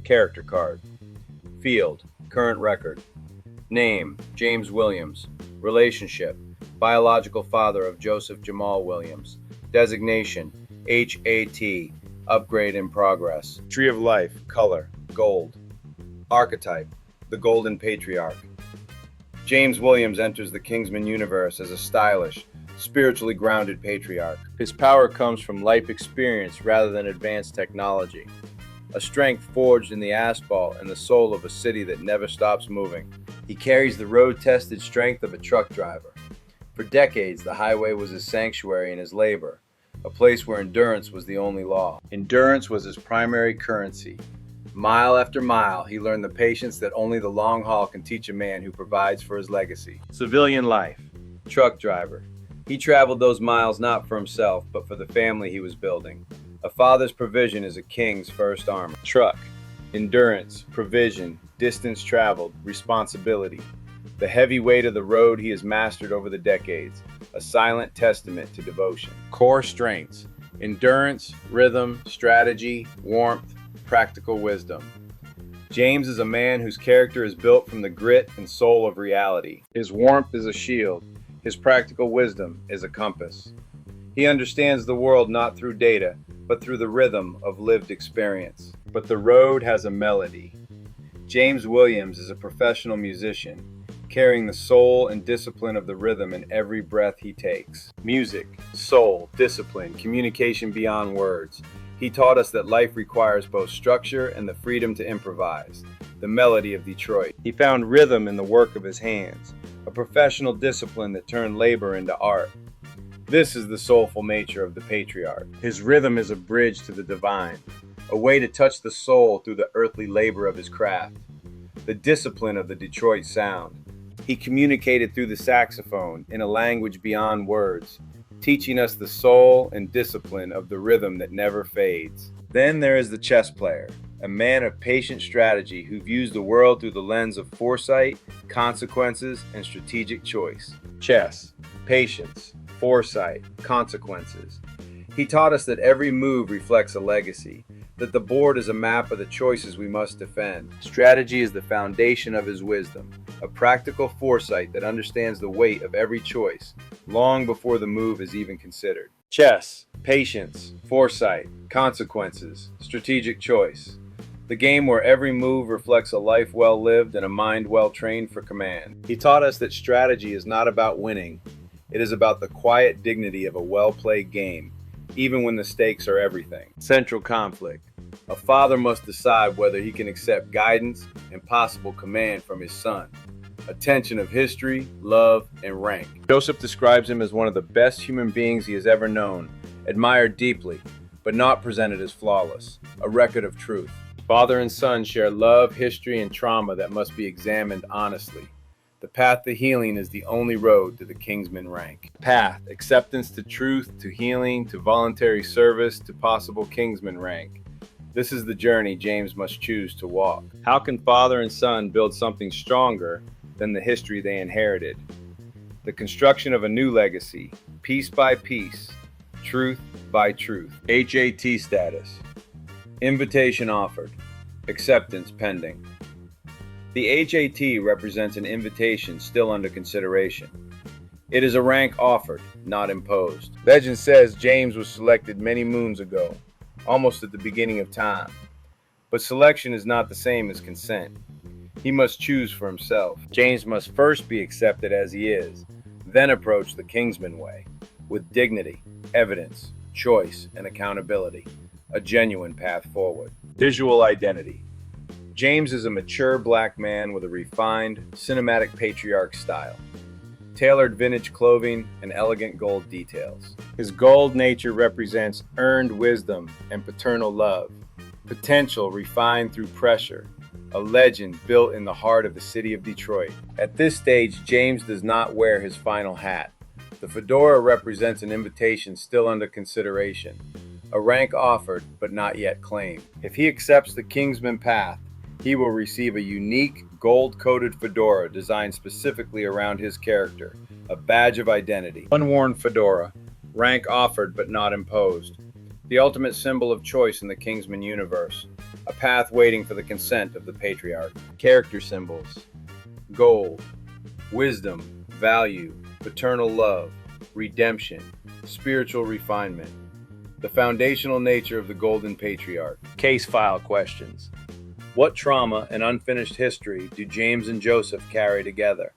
Character card. Field, current record. Name, James Williams. Relationship, biological father of Joseph Jamal Williams. Designation, HAT, upgrade in progress. Tree of life, color, gold. Archetype, the Golden Patriarch. James Williams enters the Kingsman universe as a stylish, spiritually grounded patriarch. His power comes from life experience rather than advanced technology. A strength forged in the asphalt and the soul of a city that never stops moving. He carries the road-tested strength of a truck driver. For decades, the highway was his sanctuary and his labor, a place where endurance was the only law. Endurance was his primary currency. Mile after mile, he learned the patience that only the long haul can teach a man who provides for his legacy. Civilian life. Truck driver. He traveled those miles not for himself, but for the family he was building. A father's provision is a king's first armor. Truck. Endurance, provision, distance traveled, responsibility. The heavy weight of the road he has mastered over the decades, a silent testament to devotion. Core strengths. Endurance, rhythm, strategy, warmth, practical wisdom. James is a man whose character is built from the grit and soul of reality. His warmth is a shield. His practical wisdom is a compass. He understands the world not through data, but through the rhythm of lived experience. But the road has a melody. James Williams is a professional musician, carrying the soul and discipline of the rhythm in every breath he takes. Music, soul, discipline, communication beyond words. He taught us that life requires both structure and the freedom to improvise. The melody of Detroit. He found rhythm in the work of his hands, a professional discipline that turned labor into art. This is the soulful nature of the patriarch. His rhythm is a bridge to the divine, a way to touch the soul through the earthly labor of his craft. The discipline of the Detroit sound. He communicated through the saxophone in a language beyond words, teaching us the soul and discipline of the rhythm that never fades. Then there is the chess player, a man of patient strategy who views the world through the lens of foresight, consequences, and strategic choice. Chess, patience, foresight, consequences. He taught us that every move reflects a legacy, that the board is a map of the choices we must defend. Strategy is the foundation of his wisdom, a practical foresight that understands the weight of every choice, long before the move is even considered. Chess, patience, foresight, consequences, strategic choice. The game where every move reflects a life well lived and a mind well trained for command. He taught us that strategy is not about winning. It is about the quiet dignity of a well-played game, even when the stakes are everything. Central conflict. A father must decide whether he can accept guidance and possible command from his son. A tension of history, love, and rank. Joseph describes him as one of the best human beings he has ever known, admired deeply, but not presented as flawless, a record of truth. Father and son share love, history, and trauma that must be examined honestly. The path to healing is the only road to the Kingsman rank. Path, acceptance to truth, to healing, to voluntary service, to possible Kingsman rank. This is the journey James must choose to walk. How can father and son build something stronger than the history they inherited? The construction of a new legacy, piece by piece, truth by truth. HAT status. Invitation offered. Acceptance pending. The HAT represents an invitation still under consideration. It is a rank offered, not imposed. Legend says James was selected many moons ago, almost at the beginning of time. But selection is not the same as consent. He must choose for himself. James must first be accepted as he is, then approach the Kingsman way, with dignity, evidence, choice, and accountability. A genuine path forward. Visual identity. James is a mature black man with a refined, cinematic patriarch style. Tailored vintage clothing and elegant gold details. His gold nature represents earned wisdom and paternal love. Potential refined through pressure. A legend built in the heart of the city of Detroit. At this stage, James does not wear his final hat. The fedora represents an invitation still under consideration. A rank offered, but not yet claimed. If he accepts the Kingsman path, he will receive a unique, gold-coated fedora designed specifically around his character, a badge of identity. Unworn fedora, rank offered but not imposed. The ultimate symbol of choice in the Kingsman universe. a path waiting for the consent of the patriarch. Character symbols: gold, wisdom, value, paternal love, redemption, spiritual refinement. The foundational nature of the Golden Patriarch. Case file questions. What trauma and unfinished history do James and Joseph carry together?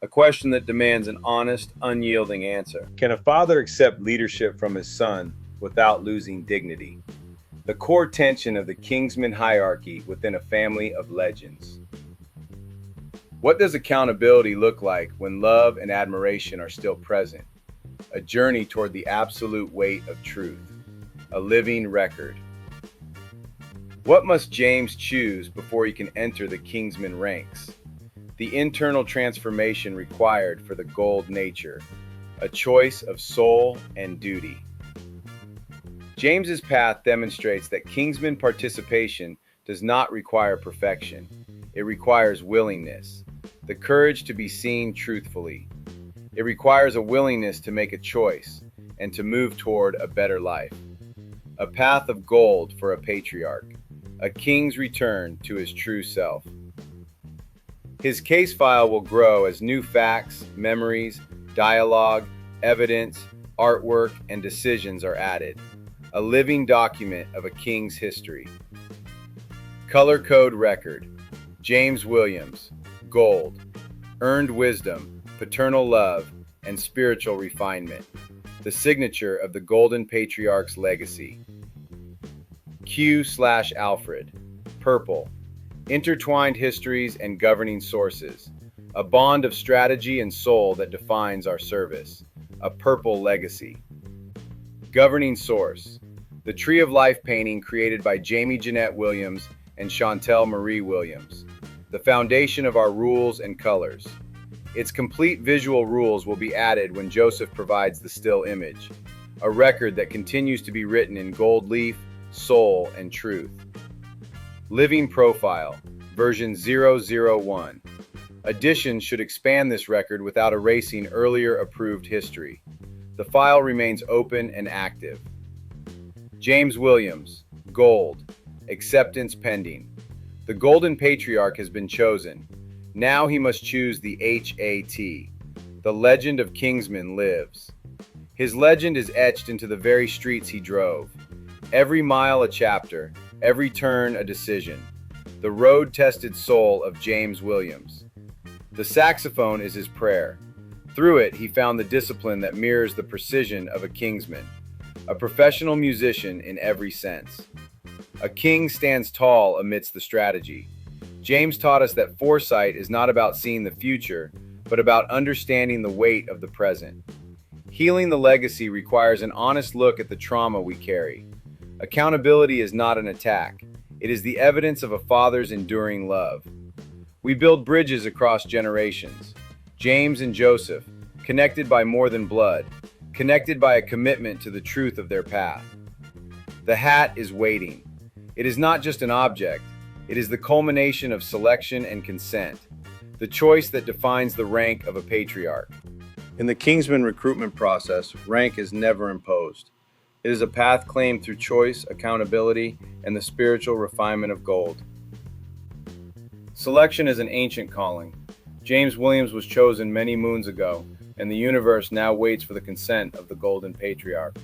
A question that demands an honest, unyielding answer. Can a father accept leadership from his son without losing dignity? The core tension of the Kingsman hierarchy within a family of legends. What does accountability look like when love and admiration are still present? A journey toward the absolute weight of truth. A living record. What must James choose before he can enter the Kingsman ranks? The internal transformation required for the gold nature. A choice of soul and duty. James's path demonstrates that Kingsman participation does not require perfection. It requires willingness, the courage to be seen truthfully. It requires a willingness to make a choice and to move toward a better life. A path of gold for a patriarch, a king's return to his true self. His case file will grow as new facts, memories, dialogue, evidence, artwork, and decisions are added. A living document of a king's history. Color code record: James Williams, gold, earned wisdom, paternal love, and spiritual refinement. The signature of the Golden Patriarch's legacy. Q/Alfred, purple, intertwined histories and governing sources. A bond of strategy and soul that defines our service. A purple legacy. Governing source: the Tree of Life painting created by Jamie Jeanette Williams and Chantel Marie Williams. The foundation of our rules and colors. Its complete visual rules will be added when Joseph provides the still image. A record that continues to be written in gold leaf, soul, and truth. Living profile, version 001. Additions should expand this record without erasing earlier approved history. The file remains open and active. James Williams, gold, acceptance pending. The Golden Patriarch has been chosen. Now he must choose the HAT. The legend of Kingsman lives. His legend is etched into the very streets he drove. Every mile a chapter, every turn a decision. The road-tested soul of James Williams. The saxophone is his prayer. Through it, he found the discipline that mirrors the precision of a Kingsman. A professional musician in every sense. A king stands tall amidst the strategy. James taught us that foresight is not about seeing the future, but about understanding the weight of the present. Healing the legacy requires an honest look at the trauma we carry. Accountability is not an attack. It is the evidence of a father's enduring love. We build bridges across generations. James and Joseph, connected by more than blood, connected by a commitment to the truth of their path. The hat is waiting. It is not just an object. It is the culmination of selection and consent, the choice that defines the rank of a patriarch. In the Kingsman recruitment process, rank is never imposed. It is a path claimed through choice, accountability, and the spiritual refinement of gold. Selection is an ancient calling. James Williams was chosen many moons ago, and the universe now waits for the consent of the Golden Patriarch.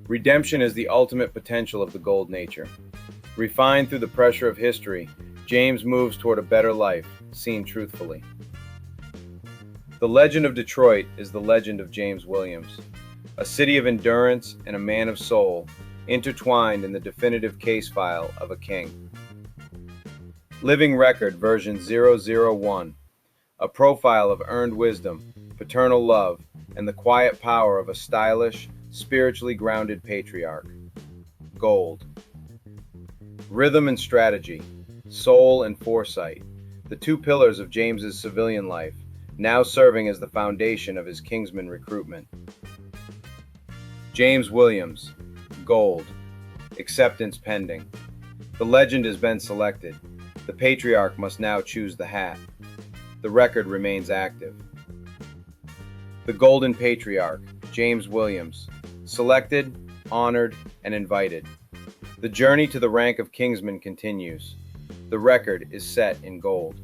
Redemption is the ultimate potential of the gold nature. Refined through the pressure of history, James moves toward a better life, seen truthfully. The legend of Detroit is the legend of James Williams, a city of endurance and a man of soul, intertwined in the definitive case file of a king. Living record version 001, a profile of earned wisdom, paternal love, and the quiet power of a stylish, spiritually grounded patriarch. Gold. Rhythm and strategy, soul and foresight, the two pillars of James's civilian life, now serving as the foundation of his Kingsman recruitment. James Williams, gold, acceptance pending. The legend has been selected. The patriarch must now choose the hat. The record remains active. The Golden Patriarch, James Williams, selected, honored, and invited. The journey to the rank of Kingsman continues. The record is set in gold.